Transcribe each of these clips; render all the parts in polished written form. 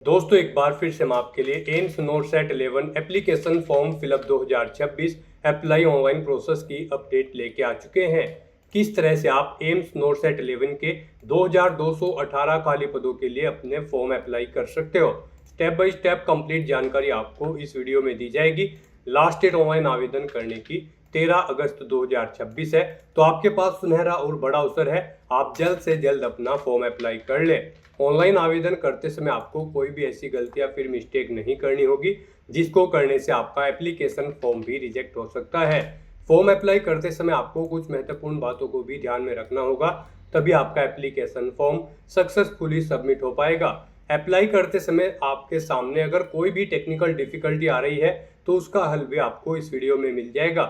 दोस्तों एक बार फिर से हम आपके लिए AIIMS NORCET 11 application form fill up 2026 apply online process की अपडेट लेके आ चुके हैं। किस तरह से आप एम्स नोटसेट 11 के 2218 खाली पदों के लिए अपने फॉर्म अप्लाई कर सकते हो। स्टेप बाय स्टेप कंप्लीट जानकारी आपको इस वीडियो में दी जाएगी। लास्ट डेट ऑनलाइन आवेदन करने की 13 अगस्त 2026 है, तो आपके पास सुनहरा और बड़ा अवसर है। आप जल्द से जल्द अपना फॉर्म अप्लाई कर लें। ऑनलाइन आवेदन करते समय आपको कोई भी ऐसी गलती या फिर मिस्टेक नहीं करनी होगी जिसको करने से आपका एप्लीकेशन फॉर्म भी रिजेक्ट हो सकता है। फॉर्म अप्लाई करते समय आपको कुछ महत्वपूर्ण बातों को भी ध्यान में रखना होगा, तभी आपका एप्लीकेशन फॉर्म सक्सेसफुली सबमिट हो पाएगा। अप्लाई करते समय आपके सामने अगर कोई भी टेक्निकल डिफिकल्टी आ रही है तो उसका हल भी आपको इस वीडियो में मिल जाएगा।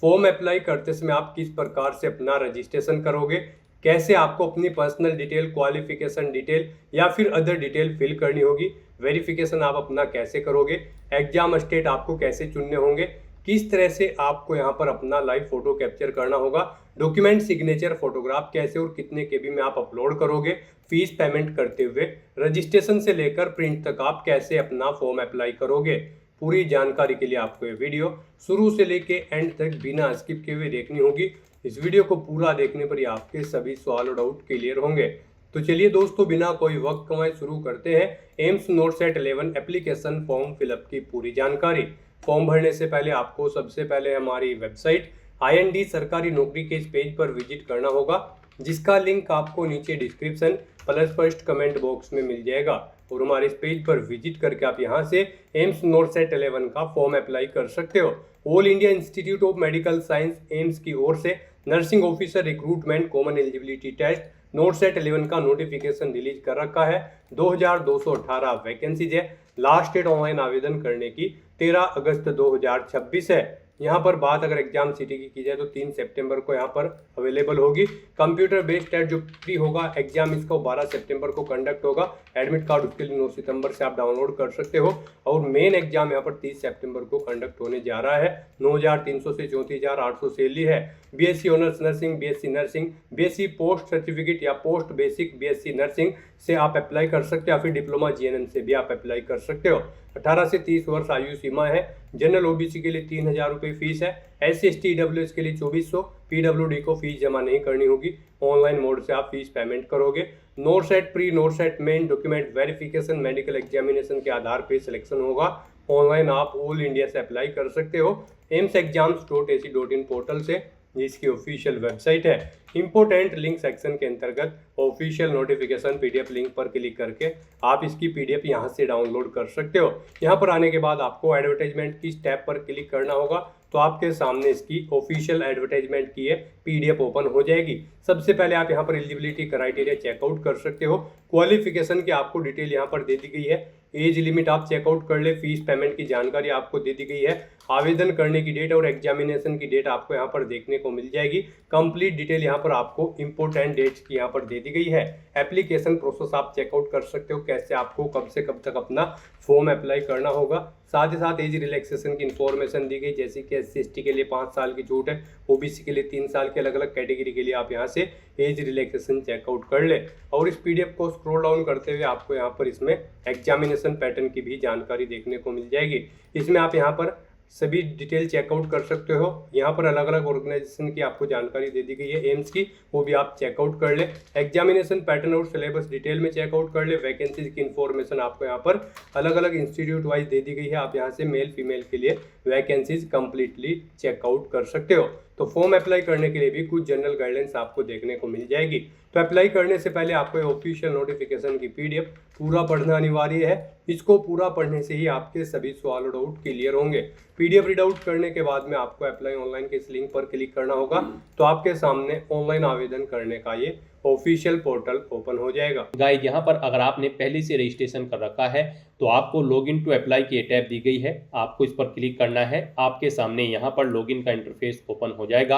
फॉर्म अप्लाई करते समय आप किस प्रकार से अपना रजिस्ट्रेशन करोगे, कैसे आपको अपनी पर्सनल डिटेल, क्वालिफिकेशन डिटेल या फिर अदर डिटेल फिल करनी होगी, वेरिफिकेशन आप अपना कैसे करोगे, एग्जाम स्टेट आपको कैसे चुनने होंगे, किस तरह से आपको यहाँ पर अपना लाइव फोटो कैप्चर करना होगा, डॉक्यूमेंट सिग्नेचर फोटोग्राफ कैसे और कितने केबी में आप अपलोड करोगे, फीस पेमेंट करते हुए रजिस्ट्रेशन से लेकर प्रिंट तक आप कैसे अपना फॉर्म अप्लाई करोगे। पूरी जानकारी के लिए आपको ये वीडियो शुरू से लेके एंड तक बिना स्किप किए हुए देखनी होगी। इस वीडियो को पूरा देखने पर ही आपके सभी सवाल और डाउट क्लियर होंगे। तो चलिए दोस्तों, बिना कोई वक्त गंवाए शुरू करते हैं AIIMS NORCET 11 application form fill up की पूरी जानकारी। फॉर्म भरने से पहले आपको सबसे पहले हमारी वेबसाइट IND सरकारी नौकरी के इस पेज पर विजिट करना होगा, जिसका लिंक आपको नीचे description plus first comment box में मिल जाएगा। और हमारे इस पेज पर विजिट करके आप यहां से एम्स नोटसेट 11 का फॉर्म अप्लाई कर सकते हो। All India institute of medical science AIIMS की ओर से nursing officer recruitment common eligibility test NORCET 11 का नोटिफिकेशन रिलीज कर रखा है। 2218 वैकेंसीज है। लास्ट डेट ऑनलाइन आवेदन करने की 13 अगस्त 2026 है। यहाँ पर बात अगर एग्जाम सिटी की जाए तो 3 सितंबर को यहाँ पर अवेलेबल होगी। कंप्यूटर बेस्ड टेस्ट जो फ्री होगा एग्जाम इसका 12 सितंबर को कंडक्ट होगा। एडमिट कार्ड उसके लिए 9 सितंबर से आप डाउनलोड कर सकते हो। और मेन एग्जाम यहाँ पर 30 सितंबर को कंडक्ट होने जा रहा है। 9300 से 34,800 सैलरी है। BSc honours nursing, BSc nursing, BSc post certificate या पोस्ट बेसिक BSc नर्सिंग से आप अप्लाई कर सकते हो, या फिर डिप्लोमा GNM से भी आप अप्लाई कर सकते हो। 18 से 30 वर्ष आयु सीमा है। जनरल OBC के लिए 3000 रुपये फीस है। SC ST EWS के लिए 2400। PWD को फीस जमा नहीं करनी होगी। ऑनलाइन मोड से आप फीस पेमेंट करोगे। NORCET pre, NORCET main, document verification, medical examination के आधार पर सिलेक्शन होगा। ऑनलाइन आप ऑल इंडिया से अप्लाई कर सकते हो amsexams.ac.in पोर्टल से, जिसकी ऑफिशियल वेबसाइट है। इंपोर्टेंट लिंक सेक्शन के अंतर्गत ऑफिशियल नोटिफिकेशन PDF लिंक पर क्लिक करके आप इसकी PDF यहाँ से डाउनलोड कर सकते हो। यहाँ पर आने के बाद आपको एडवर्टाइजमेंट की टैब पर क्लिक करना होगा, तो आपके सामने इसकी ऑफिशियल एडवर्टाइजमेंट की है PDF ओपन हो जाएगी। सबसे पहले आप यहाँ पर एलिजिबिलिटी क्राइटेरिया चेकआउट कर सकते हो। क्वालिफिकेशन की आपको डिटेल यहाँ पर दे दी गई है। एज लिमिट आप चेकआउट कर ले। फीस पेमेंट की जानकारी आपको दे दी गई है। आवेदन करने की डेट और एग्जामिनेशन की डेट आपको यहाँ पर देखने को मिल जाएगी। कंप्लीट डिटेल यहाँ पर आपको इंपोर्टेंट डेट्स की यहाँ पर दे दी गई है। एप्लीकेशन प्रोसेस आप चेकआउट कर सकते हो, कैसे आपको कब से कब तक अपना फॉर्म अप्लाई करना होगा। साथ ही साथ एज रिलैक्सेशन की इन्फॉर्मेशन दी गई, जैसे कि SC ST के लिए 5 साल की छूट है, OBC के लिए 3 साल के अलग अलग कैटेगरी के लिए आप यहाँ से एज रिलैक्सेशन चेकआउट कर ले। और इस PDF को स्क्रॉल डाउन करते हुए आपको यहाँ पर इसमें एग्जामिनेशन पैटर्न की भी जानकारी देखने को मिल जाएगी। इसमें आप यहाँ पर सभी डिटेल चेकआउट कर सकते हो। यहाँ पर अलग अलग ऑर्गेनाइजेशन की आपको जानकारी दे दी गई है एम्स की, वो भी आप चेकआउट कर ले। एग्जामिनेशन पैटर्न और सिलेबस डिटेल में चेकआउट कर ले। वैकेंसीज की इन्फॉर्मेशन आपको यहाँ पर अलग अलग इंस्टीट्यूट वाइज दे दी गई है। आप यहाँ से मेल फीमेल के लिए वैकेंसीज कंप्लीटली चेकआउट कर सकते हो। तो फॉर्म अप्लाई करने के लिए भी कुछ जनरल गाइडलाइंस आपको देखने को मिल जाएगी। तो अप्लाई करने से पहले आपको ऑफिशियल नोटिफिकेशन की PDF पूरा पढ़ना अनिवार्य है। इसको पूरा पढ़ने से ही आपके सभी सवाल और डाउट क्लियर होंगे। PDF रीड आउट करने के बाद में आपको अप्लाई ऑनलाइन के इस लिंक पर क्लिक करना होगा, तो आपके सामने ऑनलाइन आवेदन करने का ये ऑफिशियल पोर्टल ओपन हो जाएगा। गाइस, यहाँ पर अगर आपने पहले से रजिस्ट्रेशन कर रखा है तो आपको लॉगिन टू अप्लाई की टैब दी गई है, आपको इस पर क्लिक करना है। आपके सामने यहाँ पर लॉगिन का इंटरफेस ओपन हो जाएगा।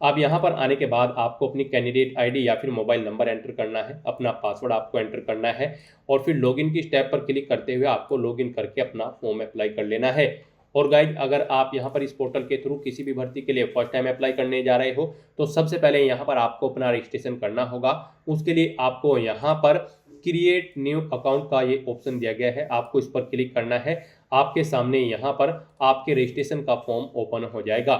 अब यहाँ पर आने के बाद आपको अपनी कैंडिडेट ID या फिर मोबाइल नंबर एंटर करना है, अपना पासवर्ड आपको एंटर करना है और फिर लॉगिन की स्टेप पर क्लिक करते हुए आपको लॉगिन करके अपना फॉर्म अप्लाई कर लेना है। और गाइज, अगर आप यहाँ पर इस पोर्टल के थ्रू किसी भी भर्ती के लिए फर्स्ट टाइम अप्लाई करने जा रहे हो तो सबसे पहले यहाँ पर आपको अपना रजिस्ट्रेशन करना होगा। उसके लिए आपको यहाँ पर क्रिएट न्यू अकाउंट का ये ऑप्शन दिया गया है, आपको इस पर क्लिक करना है। आपके सामने यहाँ पर आपके रजिस्ट्रेशन का फॉर्म ओपन हो जाएगा।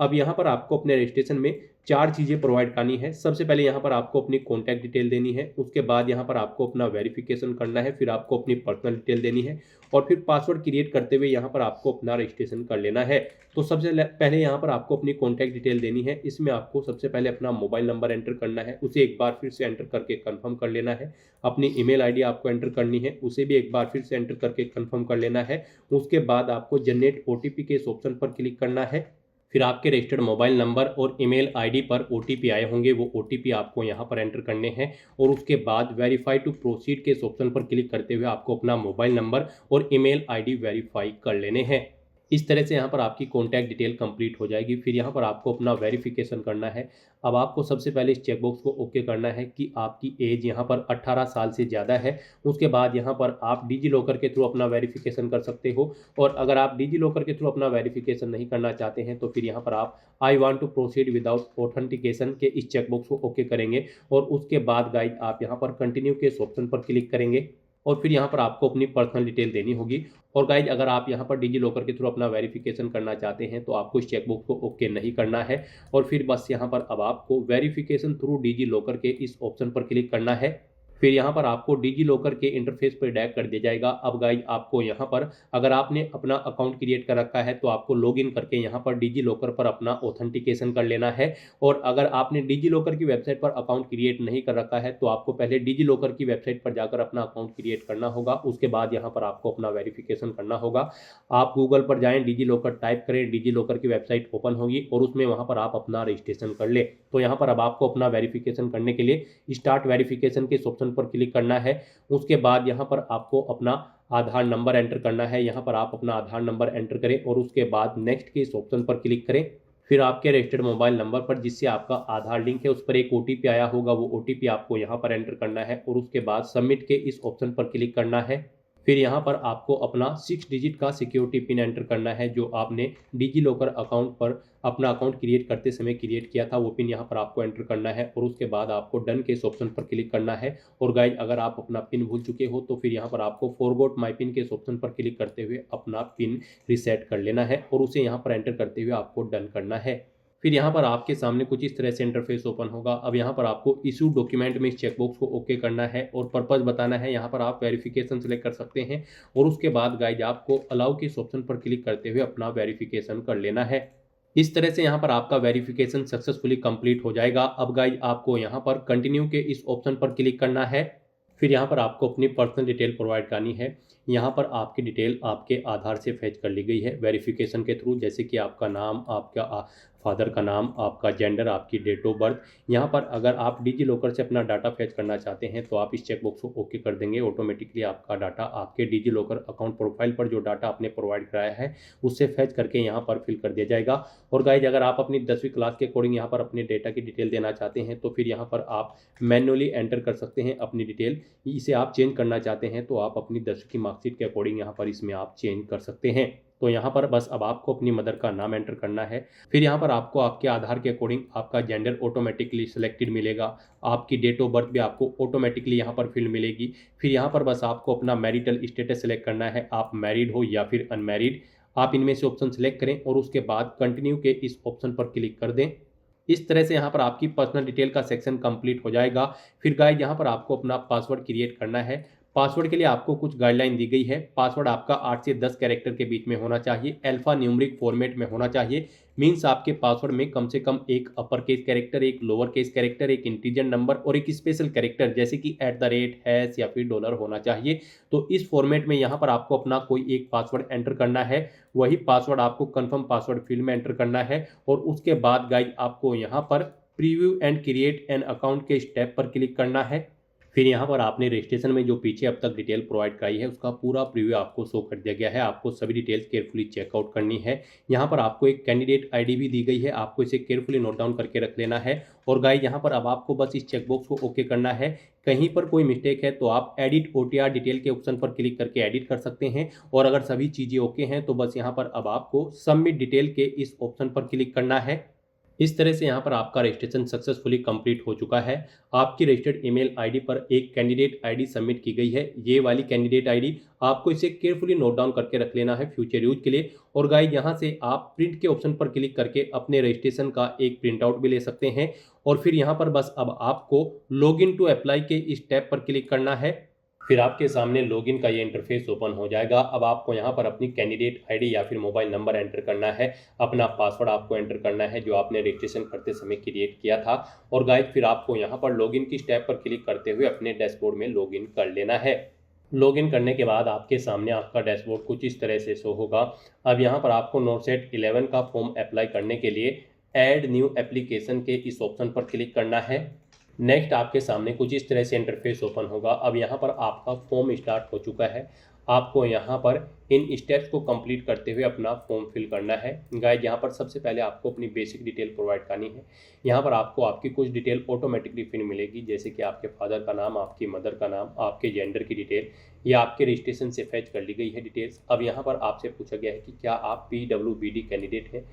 अब यहाँ पर आपको अपने रजिस्ट्रेशन में 4 चीज़ें प्रोवाइड करनी है। सबसे पहले यहाँ पर आपको अपनी कॉन्टैक्ट डिटेल देनी है, उसके बाद यहाँ पर आपको अपना वेरिफिकेशन करना है, फिर आपको अपनी पर्सनल डिटेल देनी है और फिर पासवर्ड क्रिएट करते हुए यहाँ पर आपको अपना रजिस्ट्रेशन कर लेना है। तो सबसे पहले यहाँ पर आपको अपनी कॉन्टैक्ट डिटेल देनी है। इसमें आपको सबसे पहले अपना मोबाइल नंबर एंटर करना है, उसे एक बार फिर से एंटर करके कन्फर्म कर लेना है। अपनी ईमेल आईडी आपको एंटर करनी है, उसे भी एक बार फिर से एंटर करके कन्फर्म कर लेना है। उसके बाद आपको जनरेट ओटीपी के इस ऑप्शन पर क्लिक करना है। फिर आपके रजिस्टर्ड मोबाइल नंबर और ईमेल आईडी पर ओटीपी आए होंगे, वो ओटीपी आपको यहाँ पर एंटर करने हैं और उसके बाद वेरीफाई टू प्रोसीड के इस ऑप्शन पर क्लिक करते हुए आपको अपना मोबाइल नंबर और ईमेल आईडी वेरीफाई कर लेने हैं। इस तरह से यहाँ पर आपकी कॉन्टैक्ट डिटेल कंप्लीट हो जाएगी। फिर यहाँ पर आपको अपना वेरिफिकेशन करना है। अब आपको सबसे पहले इस चेकबॉक्स को ओके करना है कि आपकी एज यहाँ पर 18 साल से ज़्यादा है। उसके बाद यहाँ पर आप डिजी लॉकर के थ्रू अपना वेरिफिकेशन कर सकते हो और अगर आप डिजी लॉकर के थ्रू अपना वेरिफिकेशन नहीं करना चाहते हैं तो फिर यहाँ पर आप I want to proceed without authentication के इस चेकबॉक्स को ओके करेंगे और उसके बाद गाइड आप यहाँ पर कंटिन्यू के इस ऑप्शन पर क्लिक करेंगे और फिर यहाँ पर आपको अपनी पर्सनल डिटेल देनी होगी। और गाइज अगर आप यहाँ पर डिजी लॉकर के थ्रू अपना वेरिफिकेशन करना चाहते हैं तो आपको इस चेकबॉक्स को ओके नहीं करना है और फिर बस यहाँ पर अब आपको वेरिफिकेशन थ्रू डिजी लॉकर के इस ऑप्शन पर क्लिक करना है। फिर यहाँ पर आपको डिजी लॉकर के इंटरफेस पर डायरेक्ट कर दिया जाएगा। अब गाइज आपको यहाँ पर अगर आपने अपना अकाउंट क्रिएट कर रखा है तो आपको लॉगिन करके यहाँ पर डिजी लॉकर पर अपना ऑथेंटिकेशन कर लेना है और अगर आपने डिजी लॉकर की वेबसाइट पर अकाउंट क्रिएट नहीं कर रखा है तो आपको पहले डिजी लॉकर की वेबसाइट पर जाकर अपना अकाउंट क्रिएट करना होगा। उसके बाद यहाँ पर आपको अपना वेरिफिकेशन करना होगा। आप गूगल पर जाएँ, डिजी लॉकर टाइप करें, डिजी लॉकर की वेबसाइट ओपन होगी और उसमें वहाँ पर आप अपना रजिस्ट्रेशन कर ले। तो यहाँ पर अब आपको अपना वेरिफिकेशन करने के लिए स्टार्ट वेरिफिकेशन के इस ऑप्शन पर क्लिक करना है। उसके बाद यहाँ पर आपको अपना आधार नंबर एंटर करना है। यहाँ पर आप अपना आधार नंबर एंटर करें और उसके बाद नेक्स्ट के इस ऑप्शन पर क्लिक करें। फिर आपके रजिस्टर्ड मोबाइल नंबर पर जिससे आपका आधार लिंक है उस पर एक ओटीपी आया होगा, वो ओटीपी आपको यहाँ पर एंटर करना है और उसके बाद सबमिट के इस ऑप्शन पर क्लिक करना है। फिर यहाँ पर आपको अपना 6 डिजिट का सिक्योरिटी पिन एंटर करना है जो आपने डिजी लॉकर अकाउंट पर अपना अकाउंट क्रिएट करते समय क्रिएट किया था, वो पिन यहाँ पर आपको एंटर करना है और उसके बाद आपको डन के इस ऑप्शन पर क्लिक करना है। और गाइज अगर आप अपना पिन भूल चुके हो तो फिर यहाँ पर आपको फॉरगॉट माई पिन के इस ऑप्शन पर क्लिक करते हुए अपना पिन रिसेट कर लेना है और उसे यहाँ पर एंटर करते हुए आपको डन करना है। फिर यहाँ पर आपके सामने कुछ इस तरह से इंटरफेस ओपन होगा। अब यहाँ पर आपको इशू डॉक्यूमेंट में इस चेकबॉक्स को ओके करना है और पर्पस बताना है। यहाँ पर आप वेरिफिकेशन सेलेक्ट कर सकते हैं और उसके बाद गाइज आपको अलाउ के इस ऑप्शन पर क्लिक करते हुए अपना वेरिफिकेशन कर लेना है। इस तरह से यहाँ पर आपका वेरिफिकेशन सक्सेसफुली कंप्लीट हो जाएगा। अब गाइज आपको यहाँ पर कंटिन्यू के इस ऑप्शन पर क्लिक करना है। फिर यहाँ पर आपको अपनी पर्सनल डिटेल प्रोवाइड करनी है। यहाँ पर आपकी डिटेल आपके आधार से फैच कर ली गई है वेरिफिकेशन के थ्रू, जैसे कि आपका नाम, आपका फादर का नाम, आपका जेंडर, आपकी डेट ऑफ बर्थ। यहाँ पर अगर आप डिजी लॉकर से अपना डाटा फैच करना चाहते हैं तो आप इस चेकबॉक्स को ओके कर देंगे। ऑटोमेटिकली आपका डाटा आपके डिजी लॉकर अकाउंट प्रोफाइल पर जो डाटा आपने प्रोवाइड कराया है उससे फैच करके यहाँ पर फिल कर दिया जाएगा। और गाइज अगर आप अपनी 10वीं क्लास के अकॉर्डिंग यहाँ पर अपने डेटा की डिटेल देना चाहते हैं तो फिर यहाँ पर आप मैन्युअली एंटर कर सकते हैं अपनी डिटेल। इसे आप चेंज करना चाहते हैं तो आप अपनी 10वीं की मार्कशीट के अकॉर्डिंग यहाँ पर इसमें आप चेंज कर सकते हैं। तो यहाँ पर बस अब आपको अपनी मदर का नाम एंटर करना है। फिर यहाँ पर आपको आपके आधार के अकॉर्डिंग आपका जेंडर ऑटोमेटिकली सिलेक्टेड मिलेगा। आपकी डेट ऑफ बर्थ भी आपको ऑटोमेटिकली यहाँ पर फिल मिलेगी। फिर यहाँ पर बस आपको अपना मैरिटल स्टेटस सेलेक्ट करना है, आप मैरिड हो या फिर अनमैरिड। आप इनमें से ऑप्शन सेलेक्ट करें और उसके बाद कंटिन्यू के इस ऑप्शन पर क्लिक कर दें। इस तरह से यहाँ पर आपकी पर्सनल डिटेल का सेक्शन कंप्लीट हो जाएगा। फिर गाइज यहाँ पर आपको अपना पासवर्ड क्रिएट करना है। पासवर्ड के लिए आपको कुछ गाइडलाइन दी गई है। पासवर्ड आपका 8 से 10 कैरेक्टर के बीच में होना चाहिए, अल्फा न्यूमेरिक फॉर्मेट में होना चाहिए। मीन्स आपके पासवर्ड में कम से कम एक अपर केस कैरेक्टर, एक लोअर केस कैरेक्टर, एक इंटीजर नंबर और एक स्पेशल कैरेक्टर जैसे कि @ हैश या फिर डॉलर होना चाहिए। तो इस फॉर्मेट में यहाँ पर आपको अपना कोई एक पासवर्ड एंटर करना है। वही पासवर्ड आपको कन्फर्म पासवर्ड फील्ड में एंटर करना है और उसके बाद गाइज आपको यहाँ पर preview and create an account के स्टेप पर क्लिक करना है। फिर यहाँ पर आपने रजिस्ट्रेशन में जो पीछे अब तक डिटेल प्रोवाइड कराई है उसका पूरा प्रीव्यू आपको शो कर दिया गया है। आपको सभी डिटेल्स केयरफुली चेकआउट करनी है। यहाँ पर आपको एक कैंडिडेट आईडी भी दी गई है, आपको इसे केयरफुली नोट डाउन करके रख लेना है। और गाइस यहाँ पर अब आपको बस इस चेकबॉक्स को ओके करना है। कहीं पर कोई मिस्टेक है तो आप एडिट ओटीआर डिटेल के ऑप्शन पर क्लिक करके एडिट कर सकते हैं और अगर सभी चीज़ें ओके हैं तो बस यहाँ पर अब आपको सबमिट डिटेल के इस ऑप्शन पर क्लिक करना है। इस तरह से यहाँ पर आपका रजिस्ट्रेशन सक्सेसफुली कंप्लीट हो चुका है। आपकी रजिस्टर्ड ईमेल आईडी पर एक कैंडिडेट आईडी सबमिट की गई है। ये वाली कैंडिडेट आईडी आपको इसे केयरफुली नोट डाउन करके रख लेना है फ्यूचर यूज के लिए। और गाइस, यहाँ से आप प्रिंट के ऑप्शन पर क्लिक करके अपने रजिस्ट्रेशन का एक प्रिंट आउट भी ले सकते हैं। और फिर यहाँ पर बस अब आपको लॉग इन टू अप्लाई के इस टैब पर क्लिक करना है। फिर आपके सामने लॉगिन का ये इंटरफेस ओपन हो जाएगा। अब आपको यहाँ पर अपनी कैंडिडेट आईडी या फिर मोबाइल नंबर एंटर करना है। अपना पासवर्ड आपको एंटर करना है जो आपने रजिस्ट्रेशन करते समय क्रिएट किया था। और गाइस, फिर आपको यहाँ पर लॉगिन की स्टेप पर क्लिक करते हुए अपने डैशबोर्ड में लॉगिन कर लेना है। लॉगिन करने के बाद आपके सामने आपका डैशबोर्ड कुछ इस तरह से शो होगा। अब यहाँ पर आपको नोरसेट 11 का फॉर्म अप्लाई करने के लिए ऐड न्यू एप्लीकेशन के इस ऑप्शन पर क्लिक करना है। नेक्स्ट आपके सामने कुछ इस तरह से इंटरफेस ओपन होगा। अब यहाँ पर आपका फॉर्म स्टार्ट हो चुका है। आपको यहाँ पर इन स्टेप्स को कंप्लीट करते हुए अपना फॉर्म फिल करना है। गाइस, यहाँ पर सबसे पहले आपको अपनी बेसिक डिटेल प्रोवाइड करनी है। यहाँ पर आपको आपकी कुछ डिटेल ऑटोमेटिकली फिल मिलेगी, जैसे कि आपके फादर का नाम, आपकी मदर का नाम, आपके जेंडर की डिटेल, या आपके रजिस्ट्रेशन से फैच कर ली गई है डिटेल्स। अब यहाँ पर आपसे पूछा गया है कि क्या आप PWBD कैंडिडेट हैं।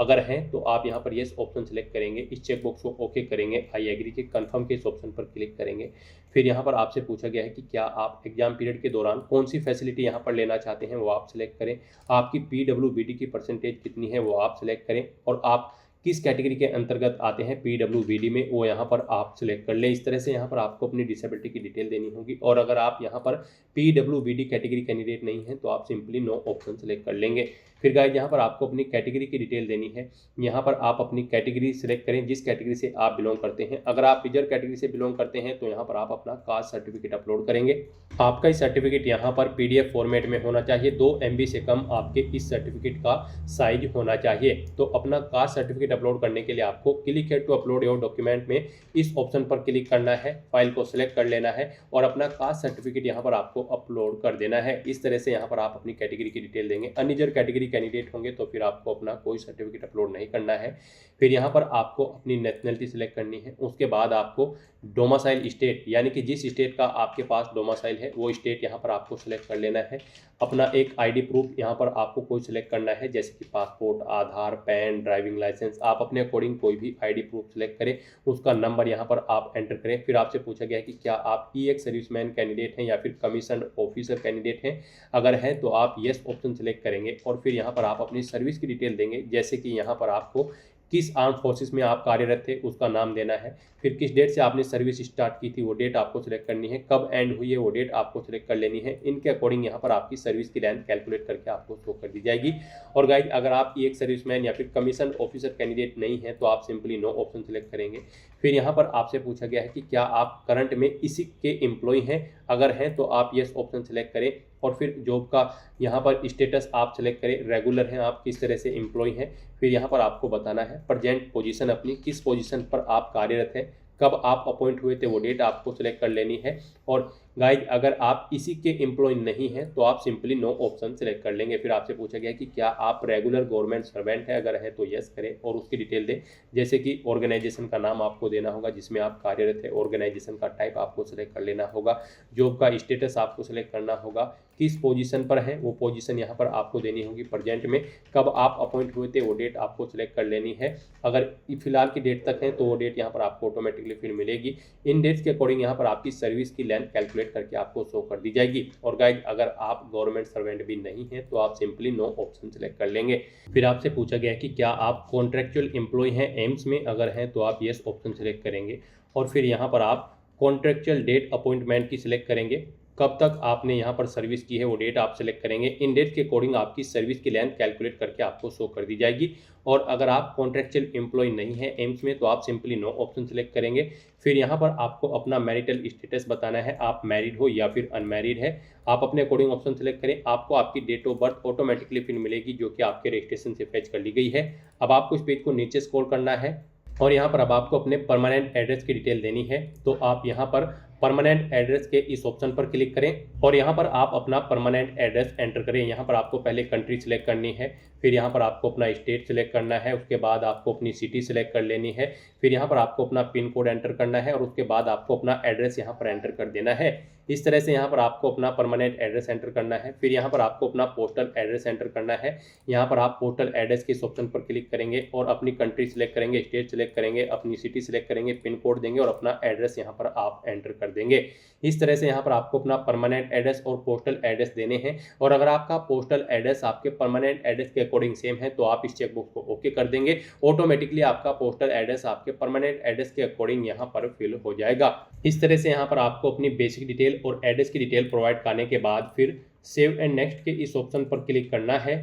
अगर हैं तो आप यहाँ पर येस ऑप्शन सेलेक्ट करेंगे, इस चेकबॉक्स को ओके करेंगे, आई एग्री के कन्फर्म के इस ऑप्शन पर क्लिक करेंगे। फिर यहाँ पर आपसे पूछा गया है कि क्या आप एग्जाम पीरियड के दौरान कौन सी फैसिलिटी यहाँ पर लेना चाहते हैं, वो आप सिलेक्ट करें। आपकी PWBD की परसेंटेज कितनी है वो आप सिलेक्ट करें। और आप किस कैटेगरी के अंतर्गत आते हैं PWBD में, वो यहाँ पर आप सिलेक्ट कर लें। इस तरह से यहाँ पर आपको अपनी डिसेबिलिटी की डिटेल देनी होगी। और अगर आप यहाँ पर PWBD कैटेगरी कैंडिडेट नहीं है तो आप सिंपली नो ऑप्शन सेलेक्ट कर लेंगे। फिर गाइस, यहाँ पर आपको अपनी कैटेगरी की डिटेल देनी है। यहाँ पर आप अपनी कैटेगरी सिलेक्ट करें जिस कैटेगरी से आप बिलोंग करते हैं। अगर आप रिजर्व कैटेगरी से बिलोंग करते हैं तो यहाँ पर आप अपना कास्ट सर्टिफिकेट अपलोड करेंगे। आपका इस सर्टिफिकेट यहाँ पर PDF फॉर्मेट में होना चाहिए। 2 MB से कम आपके इस सर्टिफिकेट का साइज होना चाहिए। तो अपना कास्ट सर्टिफिकेट अपलोड करने के लिए आपको क्लिक है टू अपलोड योर डॉक्यूमेंट में इस ऑप्शन पर क्लिक करना है। फाइल को सिलेक्ट कर लेना है और अपना कास्ट सर्टिफिकेट यहाँ पर आपको अपलोड कर देना है। इस तरह से यहाँ पर आप अपनी कैटेगरी की डिटेल देंगे। अनरिजर्व कैटेगरी कैंडिडेट होंगे तो फिर आपको अपना कोई सर्टिफिकेट अपलोड नहीं करना है। फिर यहाँ पर आपको अपनी नेशनलिटी सिलेक्ट करनी है। उसके बाद आपको डोमिसाइल स्टेट, यानी कि जिस स्टेट का आपके पास डोमिसाइल है वो स्टेट यहाँ पर आपको सिलेक्ट कर लेना है। अपना एक ID प्रूफ यहाँ पर आपको कोई सिलेक्ट करना है, जैसे कि पासपोर्ट, आधार, पैन, ड्राइविंग लाइसेंस। आप अपने अकॉर्डिंग कोई भी ID प्रूफ सिलेक्ट करें, उसका नंबर यहाँ पर आप एंटर करें। फिर आपसे पूछा गया है कि क्या आप EX सर्विसमैन कैंडिडेट हैं या फिर कमीशन ऑफिसर कैंडिडेट हैं। अगर हैं तो आप येस ऑप्शन सेलेक्ट करेंगे और फिर यहाँ पर आप अपनी सर्विस की डिटेल देंगे, जैसे कि यहाँ पर आपको किस आर्म फोर्सेस में आप कार्यरत थे उसका नाम देना है। फिर किस डेट से आपने सर्विस स्टार्ट की थी वो डेट आपको सिलेक्ट करनी है। कब एंड हुई है वो डेट आपको सिलेक्ट कर लेनी है। इनके अकॉर्डिंग यहाँ पर आपकी सर्विस की लेंथ कैलकुलेट करके आपको शो कर दी जाएगी। और गाइस, अगर आप एक सर्विसमैन या फिर कमीशन ऑफिसर कैंडिडेट नहीं है तो आप सिंपली नो ऑप्शन सेलेक्ट करेंगे। फिर यहाँ पर आपसे पूछा गया है कि क्या आप करंट में इसी के एम्प्लॉय हैं। अगर हैं तो आप येस ऑप्शन सेलेक्ट करें और फिर जॉब का यहाँ पर स्टेटस आप सेलेक्ट करें। रेगुलर हैं आप, किस तरह से एम्प्लॉय हैं। फिर यहाँ पर आपको बताना है प्रेजेंट पोजीशन, अपनी किस पोजीशन पर आप कार्यरत हैं, कब आप अपॉइंट हुए थे वो डेट आपको सिलेक्ट कर लेनी है। और गाइस, अगर आप इसी के एम्प्लॉय नहीं हैं तो आप सिंपली नो ऑप्शन सेलेक्ट कर लेंगे। फिर आपसे पूछा गया कि क्या आप रेगुलर गवर्नमेंट सर्वेंट है। अगर है तो यस करें और उसकी डिटेल दें, जैसे कि ऑर्गेनाइजेशन का नाम आपको देना होगा जिसमें आप कार्यरत है, ऑर्गेनाइजेशन का टाइप आपको सिलेक्ट कर लेना होगा, जॉब का स्टेटस आपको सिलेक्ट करना होगा, किस पोजीशन पर है वो पोजीशन यहाँ पर आपको देनी होगी प्रेजेंट में, कब आप अपॉइंट हुए थे वो डेट आपको सिलेक्ट कर लेनी है। अगर फिलहाल की डेट तक है तो वो डेट यहाँ पर आपको ऑटोमेटिकली फिर मिलेगी। इन डेट्स के अकॉर्डिंग यहाँ पर आपकी सर्विस की लेंथ कैलकुलेट करके आपको शो कर दी जाएगी। और गाइस, अगर आप गवर्नमेंट सर्वेंट भी नहीं है तो आप सिंपली नो ऑप्शन सेलेक्ट कर लेंगे। फिर आपसे पूछा गया कि क्या आप कॉन्ट्रेक्चुअल एम्प्लॉय हैं एम्स में। अगर हैं तो आप येस ऑप्शन सेलेक्ट करेंगे और फिर यहाँ पर आप कॉन्ट्रेक्चुअल डेट अपॉइंटमेंट की सिलेक्ट करेंगे, कब तक आपने यहाँ पर सर्विस की है वो डेट आप सिलेक्ट करेंगे। इन डेट के अकॉर्डिंग आपकी सर्विस की लेंथ कैलकुलेट करके आपको शो कर दी जाएगी। और अगर आप कॉन्ट्रेक्चुअल एम्प्लॉय नहीं है एम्स में तो आप सिंपली नो ऑप्शन सेलेक्ट करेंगे। फिर यहाँ पर आपको अपना मैरिटल स्टेटस बताना है, आप मैरिड हो या फिर अनमैरिड है। आप अपने अकॉर्डिंग ऑप्शन सेलेक्ट करें। आपको आपकी डेट ऑफ बर्थ ऑटोमेटिकली फिर मिलेगी जो कि आपके रजिस्ट्रेशन से फैच कर ली गई है। अब आपको इस पेज को नीचे स्क्रॉल करना है और यहाँ पर अब आपको अपने परमानेंट एड्रेस की डिटेल देनी है। तो आप यहाँ पर परमानेंट एड्रेस के इस ऑप्शन पर क्लिक करें और यहाँ पर आप अपना परमानेंट एड्रेस एंटर करें। यहाँ पर आपको पहले कंट्री सिलेक्ट करनी है, फिर यहाँ पर आपको अपना स्टेट सिलेक्ट करना है, उसके बाद आपको अपनी सिटी सिलेक्ट कर लेनी है, फिर यहाँ पर आपको अपना पिन कोड एंटर करना है और उसके बाद आपको अपना एड्रेस यहाँ पर एंटर कर देना है। इस तरह से यहाँ पर आपको अपना परमानेंट एड्रेस एंटर करना है। फिर यहाँ पर आपको अपना पोस्टल एड्रेस एंटर करना है। यहाँ पर आप पोस्टल एड्रेस के इस ऑप्शन पर क्लिक करेंगे और अपनी कंट्री सिलेक्ट करेंगे, स्टेट सिलेक्ट करेंगे, अपनी सिटी सिलेक्ट करेंगे, पिन कोड देंगे और अपना एड्रेस यहाँ पर आप एंटर कर देंगे। इस तरह से यहाँ पर आपको अपना परमानेंट एड्रेस और पोस्टल एड्रेस देने हैं। और अगर आपका पोस्टल एड्रेस आपके परमानेंट एड्रेस के अकॉर्डिंग सेम है तो आप इस चेकबॉक्स को ओके कर देंगे। ऑटोमेटिकली आपका पोस्टल एड्रेस आपके परमानेंट एड्रेस के अकॉर्डिंग यहाँ पर फिल हो जाएगा। इस तरह से यहाँ पर आपको अपनी बेसिक डिटेल और एड्रेस की डिटेल प्रोवाइड करने के बाद फिर सेव एंड नेक्स्ट के इस ऑप्शन पर क्लिक करना है।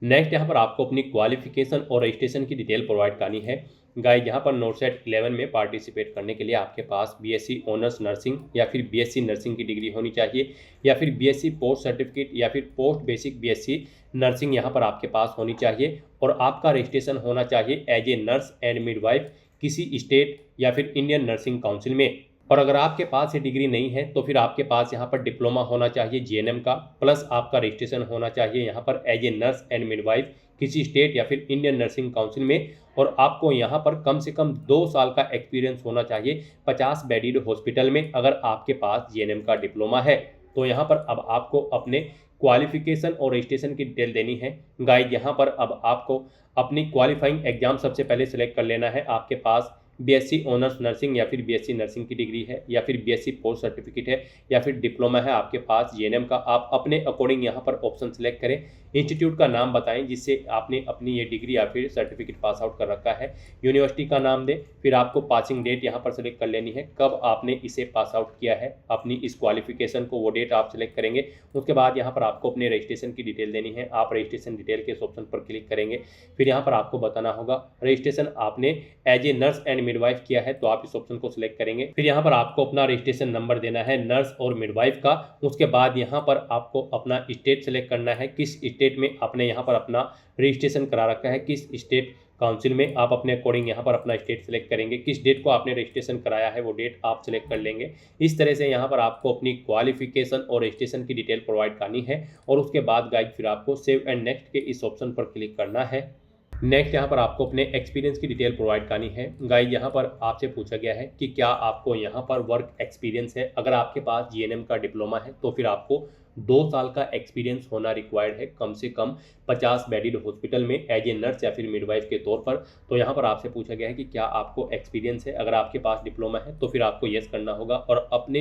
नेक्स्ट यहाँ पर आपको अपनी क्वालिफिकेशन और रजिस्ट्रेशन की डिटेल प्रोवाइड करनी है। गाइस, यहाँ पर नोटसेट 11 में पार्टिसिपेट करने के लिए आपके पास बीएससी ऑनर्स नर्सिंग या फिर बीएससी नर्सिंग की डिग्री होनी चाहिए, या फिर बीएससी पोस्ट सर्टिफिकेट या फिर पोस्ट बेसिक बीएससी नर्सिंग यहाँ पर आपके पास होनी चाहिए। और आपका रजिस्ट्रेशन होना चाहिए as a nurse and midwife किसी स्टेट या फिर इंडियन नर्सिंग काउंसिल में। और अगर आपके पास ये डिग्री नहीं है तो फिर आपके पास यहाँ पर डिप्लोमा होना चाहिए जीएनएम का, प्लस आपका रजिस्ट्रेशन होना चाहिए यहाँ पर as a nurse and midwife किसी स्टेट या फिर इंडियन नर्सिंग काउंसिल में। और आपको यहाँ पर कम से कम 2 साल का एक्सपीरियंस होना चाहिए 50 बेडेड हॉस्पिटल में, अगर आपके पास जीएनएम का डिप्लोमा है। तो यहाँ पर अब आपको अपने क्वालिफिकेशन और रजिस्ट्रेशन की डिटेल देनी है। गाइड, यहाँ पर अब आपको अपनी क्वालिफाइंग एग्जाम सबसे पहले सिलेक्ट कर लेना है। आपके पास बीएससी ऑनर्स नर्सिंग या फिर बीएससी नर्सिंग की डिग्री है, या फिर बीएससी पोस्ट सर्टिफिकेट है, या फिर डिप्लोमा है आपके पास जीएनएम का। आप अपने अकॉर्डिंग यहाँ पर ऑप्शन सेलेक्ट करें। इंस्टीट्यूट का नाम बताएं जिससे आपने अपनी ये डिग्री या फिर सर्टिफिकेट पास आउट कर रखा है। यूनिवर्सिटी का नाम दें, फिर आपको पासिंग डेट यहाँ पर सेलेक्ट कर लेनी है, कब आपने इसे पास आउट किया है अपनी इस क्वालिफिकेशन को, वो डेट आप सेलेक्ट करेंगे। उसके बाद यहाँ पर आपको अपने रजिस्ट्रेशन की डिटेल देनी है। आप रजिस्ट्रेशन डिटेल के इस ऑप्शन पर क्लिक करेंगे। फिर यहाँ पर आपको बताना होगा रजिस्ट्रेशन आपने as a nurse and midwife किया है तो आप इस ऑप्शन को सिलेक्ट करेंगे। फिर यहाँ पर आपको अपना रजिस्ट्रेशन नंबर देना है नर्स और मिडवाइफ का। उसके बाद यहाँ पर आपको अपना स्टेट सेलेक्ट करना है, किस स्टेट में आपने यहाँ पर अपना रजिस्ट्रेशन करा रखा है, किस स्टेट काउंसिल में। आप अपने अकॉर्डिंग यहाँ पर अपना स्टेट सेलेक्ट करेंगे, किस डेट को आपने रजिस्ट्रेशन कराया है वो डेट आप सेलेक्ट कर लेंगे। इस तरह से यहाँ पर आपको अपनी क्वालिफिकेशन और रजिस्ट्रेशन की डिटेल प्रोवाइड करनी है। और उसके बाद गाइड फिर आपको सेव एंड नेक्स्ट के इस ऑप्शन पर क्लिक करना है। नेक्स्ट यहाँ पर आपको अपने एक्सपीरियंस की डिटेल प्रोवाइड करनी है। गाइस, यहाँ पर आपसे पूछा गया है कि क्या आपको यहाँ पर वर्क एक्सपीरियंस है। अगर आपके पास जीएनएम का डिप्लोमा है तो फिर आपको 2 साल का एक्सपीरियंस होना रिक्वायर्ड है, कम से कम 50 बेडेड हॉस्पिटल में एज ए नर्स या फिर मिडवाइफ के तौर पर। तो यहाँ पर आपसे पूछा गया है कि क्या आपको एक्सपीरियंस है। अगर आपके पास डिप्लोमा है तो फिर आपको येस करना होगा और अपने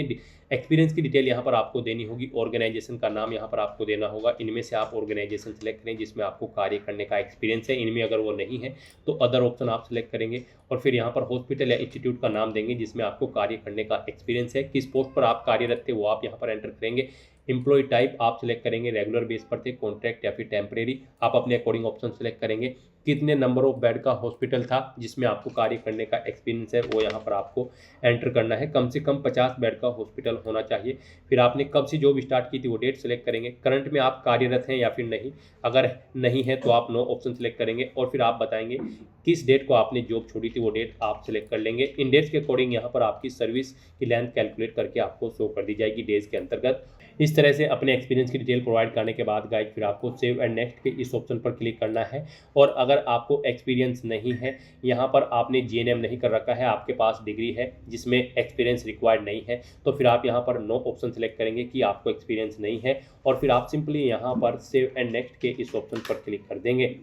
एक्सपीरियंस की डिटेल यहाँ पर आपको देनी होगी। ऑर्गेनाइजेशन का नाम यहाँ पर आपको देना होगा। इनमें से आप ऑर्गेनाइजेशन सेलेक्ट करें जिसमें आपको कार्य करने का एक्सपीरियंस है। इनमें अगर वो नहीं है तो अदर ऑप्शन आप सेलेक्ट करेंगे और फिर यहाँ पर हॉस्पिटल या इंस्टीट्यूट का नाम देंगे जिसमें आपको कार्य करने का एक्सपीरियंस है। किस पोस्ट पर आप कार्यरत थे वो आप यहाँ पर एंटर करेंगे। एम्प्लॉय टाइप आप सिलेक्ट करेंगे, रेगुलर बेस पर थे, कॉन्ट्रैक्ट या फिर टेम्परेरी। आप अपने अकॉर्डिंग ऑप्शन सेलेक्ट करेंगे। कितने नंबर ऑफ बेड का हॉस्पिटल था जिसमें आपको कार्य करने का एक्सपीरियंस है वो यहाँ पर आपको एंटर करना है। कम से कम 50 बेड का हॉस्पिटल होना चाहिए। फिर आपने कब से जॉब स्टार्ट की थी वो डेट सेलेक्ट करेंगे। करंट में आप कार्यरत हैं या फिर नहीं, अगर नहीं है तो आप नो ऑप्शन सेलेक्ट करेंगे और फिर आप बताएंगे किस डेट को आपने जॉब छोड़ी थी वो डेट आप सेलेक्ट कर लेंगे। इन डेट्स के अकॉर्डिंग यहाँ पर आपकी सर्विस की लेंथ कैलकुलेट करके आपको शो कर दी जाएगी डेज के अंतर्गत। इस तरह से अपने एक्सपीरियंस की डिटेल प्रोवाइड करने के बाद गाइड फिर आपको सेव एंड नेक्स्ट के इस ऑप्शन पर क्लिक करना है। और अगर आपको एक्सपीरियंस नहीं है, यहाँ पर आपने जीएनएम नहीं कर रखा है, आपके पास डिग्री है जिसमें एक्सपीरियंस रिक्वायर्ड नहीं है, तो फिर आप यहाँ पर नो ऑप्शन सेलेक्ट करेंगे कि आपको एक्सपीरियंस नहीं है और फिर आप सिंपली यहाँ पर सेव एंड नेक्स्ट के इस ऑप्शन पर क्लिक कर देंगे।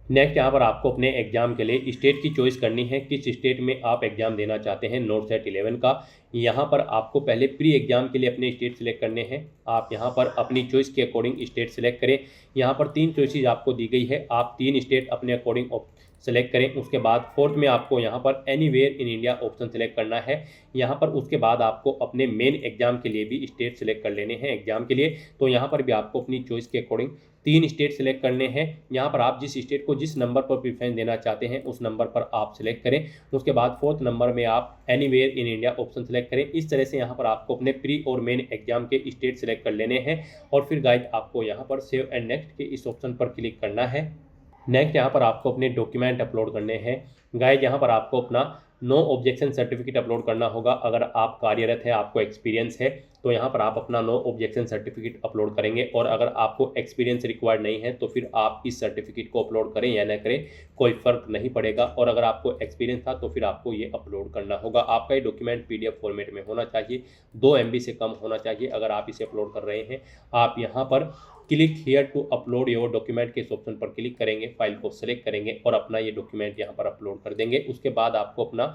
नेक्स्ट यहाँ पर आपको अपने एग्जाम के लिए स्टेट की चॉइस करनी है, किस स्टेट में आप एग्जाम देना चाहते हैं नोटसेट 11 का। यहाँ पर आपको पहले प्री एग्जाम के लिए अपने स्टेट सेलेक्ट करने हैं। आप यहाँ पर अपनी चॉइस के अकॉर्डिंग स्टेट सेलेक्ट करें। यहाँ पर 3 चॉइसेस आपको दी गई है, आप 3 स्टेट अपने अकॉर्डिंग सेलेक्ट करें। उसके बाद फोर्थ में आपको यहाँ पर anywhere in India option select करना है। यहाँ पर उसके बाद आपको अपने मेन एग्जाम के लिए भी स्टेट सेलेक्ट कर लेने हैं एग्जाम के लिए। तो यहाँ पर भी आपको अपनी चॉइस के अकॉर्डिंग 3 स्टेट सेलेक्ट करने हैं। यहाँ पर आप जिस स्टेट को जिस नंबर पर प्रीफरेंस देना चाहते हैं उस नंबर पर आप सेलेक्ट करें। उसके बाद 4th नंबर में आप anywhere in India option select करें। इस तरह से यहाँ पर आपको अपने प्री और मेन एग्जाम के स्टेट सेलेक्ट कर लेने हैं और फिर गाइड आपको यहाँ पर सेव एंड नेक्स्ट के इस ऑप्शन पर क्लिक करना है। नेक्स्ट यहाँ पर आपको अपने डॉक्यूमेंट अपलोड करने हैं। गाइड यहाँ पर आपको अपना नो ऑब्जेक्शन सर्टिफिकेट अपलोड करना होगा। अगर आप कार्यरत है, आपको एक्सपीरियंस है, तो यहाँ पर आप अपना नो ऑब्जेक्शन सर्टिफिकेट अपलोड करेंगे। और अगर आपको एक्सपीरियंस रिक्वायर्ड नहीं है तो फिर आप इस सर्टिफिकेट को अपलोड करें या ना करें, कोई फ़र्क नहीं पड़ेगा। और अगर आपको एक्सपीरियंस था तो फिर आपको ये अपलोड करना होगा। आपका ये डॉक्यूमेंट PDF फॉर्मेट में होना चाहिए, 2 MB से कम होना चाहिए। अगर आप इसे अपलोड कर रहे हैं, आप यहाँ पर click here to upload your document के इस ऑप्शन पर क्लिक करेंगे, फाइल को सेलेक्ट करेंगे और अपना ये डॉक्यूमेंट यहाँ पर अपलोड कर देंगे। उसके बाद आपको अपना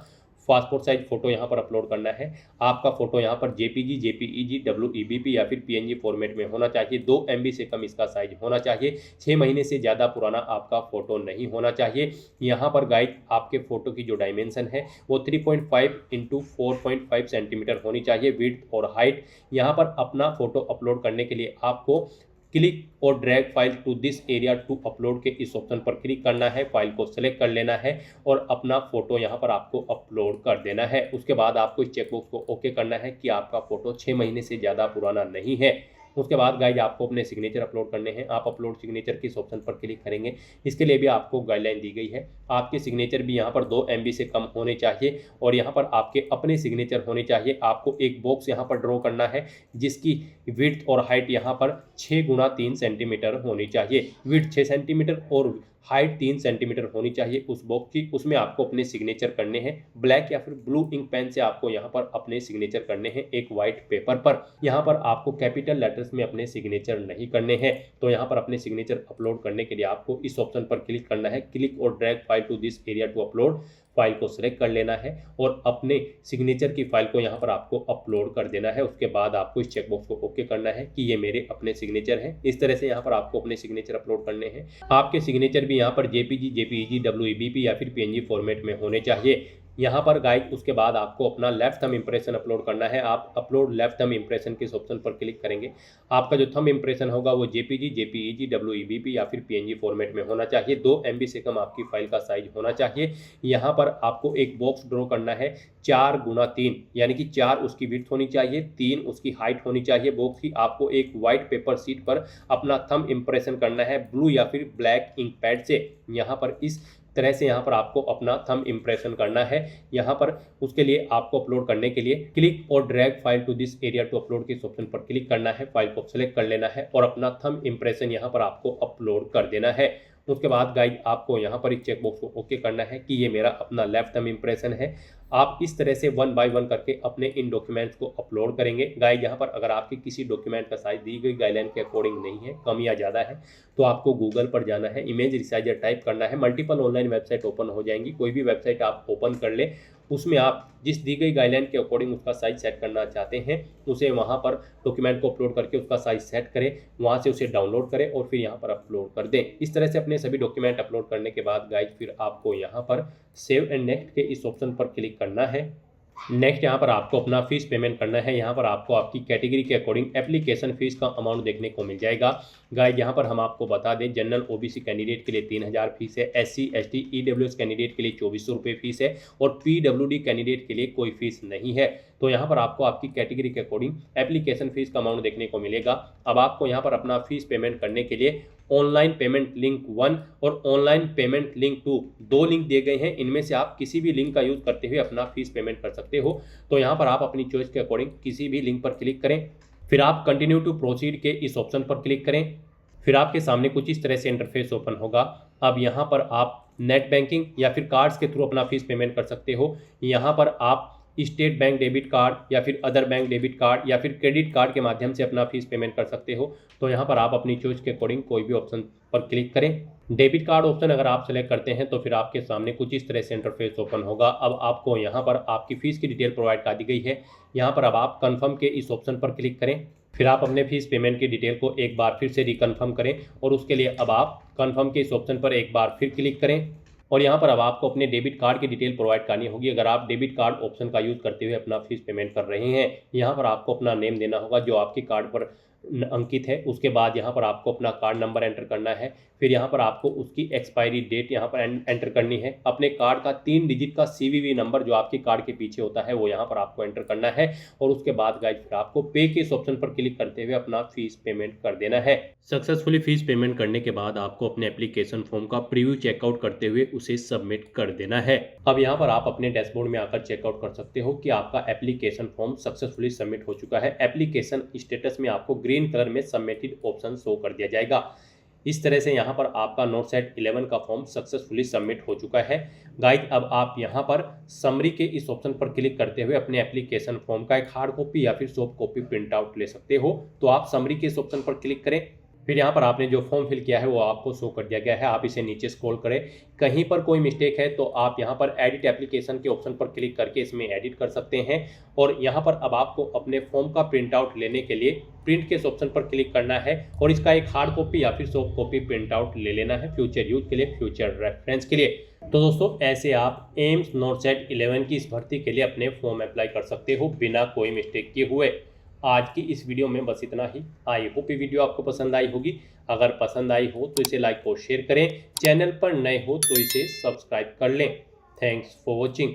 पासपोर्ट साइज फ़ोटो यहाँ पर अपलोड करना है। आपका फ़ोटो यहाँ पर JPG, JPEG, WEBP या फिर PNG फॉर्मेट में होना चाहिए। 2 MB से कम इसका साइज होना चाहिए। 6 महीने से ज़्यादा पुराना आपका फ़ोटो नहीं होना चाहिए। यहाँ पर गाइड आपके फ़ोटो की जो डायमेंशन है वो 3.5 इंटू 4.5 सेंटीमीटर होनी चाहिए, विड्थ और हाइट। यहाँ पर अपना फ़ोटो अपलोड करने के लिए आपको क्लिक और drag file to this area to upload के इस ऑप्शन पर क्लिक करना है, फाइल को सेलेक्ट कर लेना है और अपना फ़ोटो यहाँ पर आपको अपलोड कर देना है। उसके बाद आपको इस चेकबॉक्स को ओके करना है कि आपका फ़ोटो 6 महीने से ज़्यादा पुराना नहीं है। उसके बाद गाइज आपको अपने सिग्नेचर अपलोड करने हैं। आप अपलोड सिग्नेचर के इस ऑप्शन पर क्लिक करेंगे। इसके लिए भी आपको गाइडलाइन दी गई है। आपके सिग्नेचर भी यहाँ पर 2 MB से कम होने चाहिए और यहाँ पर आपके अपने सिग्नेचर होने चाहिए। आपको एक बॉक्स यहाँ पर ड्रॉ करना है जिसकी विड्थ और हाइट यहाँ पर 6x3 सेंटीमीटर होनी चाहिए। विड्थ 6 सेंटीमीटर और हाइट 3 सेंटीमीटर होनी चाहिए उस बॉक्स की। उसमें आपको अपने सिग्नेचर करने हैं। ब्लैक या फिर ब्लू इंक पेन से आपको यहाँ पर अपने सिग्नेचर करने हैं एक वाइट पेपर पर। यहाँ पर आपको कैपिटल लेटर्स में अपने सिग्नेचर नहीं करने हैं। तो यहाँ पर अपने सिग्नेचर अपलोड करने के लिए आपको इस ऑप्शन पर क्लिक करना है, क्लिक और drag file to this area to upload. File को सिलेक्ट कर लेना है और अपने सिग्नेचर की फाइल को यहाँ पर आपको अपलोड कर देना है। उसके बाद आपको इस चेकबॉक्स को ओके करना है कि ये मेरे अपने सिग्नेचर हैं। इस तरह से यहाँ पर आपको अपने सिग्नेचर अपलोड करने हैं। आपके सिग्नेचर भी यहाँ पर JPG, JPEG, WEBP या फिर PNG फॉर्मेट में होने चाहिए। यहाँ पर गाइड उसके बाद आपको अपना लेफ्ट थंब इंप्रेशन अपलोड करना है। आप अपलोड लेफ्ट थंब इंप्रेशन के ऑप्शन पर क्लिक करेंगे। आपका जो थंब इंप्रेशन होगा वो JPG, JPEG, WEBP या फिर PNG फॉर्मेट में होना चाहिए। 2 MB से कम आपकी फाइल का साइज होना चाहिए। यहाँ पर आपको एक बॉक्स ड्रॉ करना है 4x3, यानी कि 4 उसकी विड्थ होनी चाहिए, 3 उसकी हाइट होनी चाहिए बॉक्स की। आपको एक वाइट पेपर शीट पर अपना थंब इंप्रेशन करना है ब्लू या फिर ब्लैक इंक पैड से। यहाँ पर इस तरह से यहाँ पर आपको अपना थंब इंप्रेशन करना है। यहाँ पर उसके लिए आपको अपलोड करने के लिए क्लिक और drag file to this area to upload के ऑप्शन पर क्लिक करना है, फाइल को सिलेक्ट कर लेना है और अपना थंब इंप्रेशन यहाँ पर आपको अपलोड कर देना है। उसके बाद गाइड आपको यहाँ पर इस चेकबॉक्स को ओके करना है कि ये मेरा अपना लेफ्ट थंब इंप्रेशन है। आप इस तरह से 1 बाय 1 करके अपने इन डॉक्यूमेंट्स को अपलोड करेंगे। गाइड यहाँ पर अगर आपके किसी डॉक्यूमेंट का साइज दी गई गाइडलाइन के अकॉर्डिंग नहीं है, कम या ज़्यादा है, तो आपको गूगल पर जाना है, इमेज रिसाइजर टाइप करना है। मल्टीपल ऑनलाइन वेबसाइट ओपन हो जाएंगी। कोई भी वेबसाइट आप ओपन कर ले, उसमें आप जिस दी गई गाइडलाइन के अकॉर्डिंग उसका साइज सेट करना चाहते हैं, उसे वहाँ पर डॉक्यूमेंट को अपलोड करके उसका साइज सेट करें, वहाँ से उसे डाउनलोड करें और फिर यहाँ पर अपलोड कर दें। इस तरह से अपने सभी डॉक्यूमेंट अपलोड करने के बाद गाइड फिर आपको यहाँ पर सेव एंड नेक्स्ट के इस ऑप्शन पर क्लिक करना है। नेक्स्ट यहाँ पर आपको अपना फीस पेमेंट करना है। यहाँ पर आपको आपकी कैटेगरी के अकॉर्डिंग एप्लीकेशन फीस का अमाउंट देखने को मिल जाएगा। गाइड यहाँ पर हम आपको बता दें, जनरल OBC कैंडिडेट के लिए 3000 फीस है, SC ST EWS कैंडिडेट के लिए 2400 रुपये फीस है और PWD कैंडिडेट के लिए कोई फीस नहीं है। तो यहाँ पर आपको आपकी कैटेगरी के अकॉर्डिंग एप्लीकेशन फीस का अमाउंट देखने को मिलेगा। अब आपको यहाँ पर अपना फीस पेमेंट करने के लिए ऑनलाइन पेमेंट लिंक 1 और ऑनलाइन पेमेंट लिंक 2 2 लिंक दिए गए हैं। इनमें से आप किसी भी लिंक का यूज़ करते हुए अपना फीस पेमेंट कर सकते हो। तो यहाँ पर आप अपनी चॉइस के अकॉर्डिंग किसी भी लिंक पर क्लिक करें, फिर आप कंटिन्यू टू प्रोसीड के इस ऑप्शन पर क्लिक करें। फिर आपके सामने कुछ इस तरह से इंटरफेस ओपन होगा। अब यहाँ पर आप नेट बैंकिंग या फिर कार्ड्स के थ्रू अपना फीस पेमेंट कर सकते हो। यहाँ पर आप स्टेट बैंक डेबिट कार्ड या फिर अदर बैंक डेबिट कार्ड या फिर क्रेडिट कार्ड के माध्यम से अपना फीस पेमेंट कर सकते हो। तो यहाँ पर आप अपनी चॉइस के अकॉर्डिंग कोई भी ऑप्शन पर क्लिक करें। डेबिट कार्ड ऑप्शन अगर आप सेलेक्ट करते हैं तो फिर आपके सामने कुछ इस तरह से इंटरफेस ओपन होगा। अब आपको यहाँ पर आपकी फ़ीस की डिटेल प्रोवाइड कर दी गई है। यहाँ पर अब आप कन्फर्म के इस ऑप्शन पर क्लिक करें। फिर आप अपने फीस पेमेंट की डिटेल को एक बार फिर से रिकन्फर्म करें और उसके लिए अब आप कन्फर्म के इस ऑप्शन पर एक बार फिर क्लिक करें और यहाँ पर अब आपको अपने डेबिट कार्ड की डिटेल प्रोवाइड करनी होगी। अगर आप डेबिट कार्ड ऑप्शन का यूज़ करते हुए अपना फीस पेमेंट कर रहे हैं, यहाँ पर आपको अपना नेम देना होगा जो आपके कार्ड पर अंकित है। उसके बाद यहाँ पर आपको अपना कार्ड नंबर एंटर करना है, फिर यहाँ पर आपको उसकी एक्सपायरी डेट यहाँ पर एंटर करनी है। अपने कार्ड का 3 डिजिट का CVV नंबर जो आपके कार्ड के पीछे होता है वो यहाँ पर आपको एंटर करना है। और उसके बाद गाइस फिर आपको पे के इस ऑप्शन पर क्लिक करते हुए अपना फीस पेमेंट कर देना है। सक्सेसफुली फीस पेमेंट करने के बाद आपको अपने एप्लीकेशन फॉर्म का प्रीव्यू चेकआउट करते हुए उसे सबमिट कर देना है। अब यहाँ पर आप अपने डैशबोर्ड में आकर चेकआउट कर सकते हो कि आपका एप्लीकेशन फॉर्म सक्सेसफुली सबमिट हो चुका है। एप्लीकेशन स्टेटस में आपको ग्रीन कलर में सबमिटेड ऑप्शन शो कर दिया जाएगा। इस तरह से यहाँ पर आपका नोटसेट 11 का फॉर्म सक्सेसफुली सबमिट हो चुका है। गाइस अब आप यहाँ पर समरी के इस ऑप्शन पर क्लिक करते हुए अपने एप्लीकेशन फॉर्म का एक हार्ड कॉपी या फिर सॉफ्ट कॉपी प्रिंट आउट ले सकते हो। तो आप समरी के इस ऑप्शन पर क्लिक करें, फिर यहाँ पर आपने जो फॉर्म फिल किया है वो आपको शो कर दिया गया है। आप इसे नीचे स्क्रॉल करें, कहीं पर कोई मिस्टेक है तो आप यहाँ पर एडिट एप्लीकेशन के ऑप्शन पर क्लिक करके इसमें एडिट कर सकते हैं। और यहाँ पर अब आपको अपने फॉर्म का प्रिंट आउट लेने के लिए प्रिंट के इस ऑप्शन पर क्लिक करना है और इसका एक हार्ड कॉपी या फिर सॉफ्ट कॉपी प्रिंट आउट ले लेना है फ्यूचर यूज के लिए, फ्यूचर रेफरेंस के लिए। तो दोस्तों ऐसे आप एम्स नोटसेट 11 की इस भर्ती के लिए अपने फॉर्म अप्लाई कर सकते हो बिना कोई मिस्टेक किए हुए। आज की इस वीडियो में बस इतना ही। आई होप ये वीडियो आपको पसंद आई होगी। अगर पसंद आई हो तो इसे लाइक और शेयर करें। चैनल पर नए हो तो इसे सब्सक्राइब कर लें। Thanks for watching.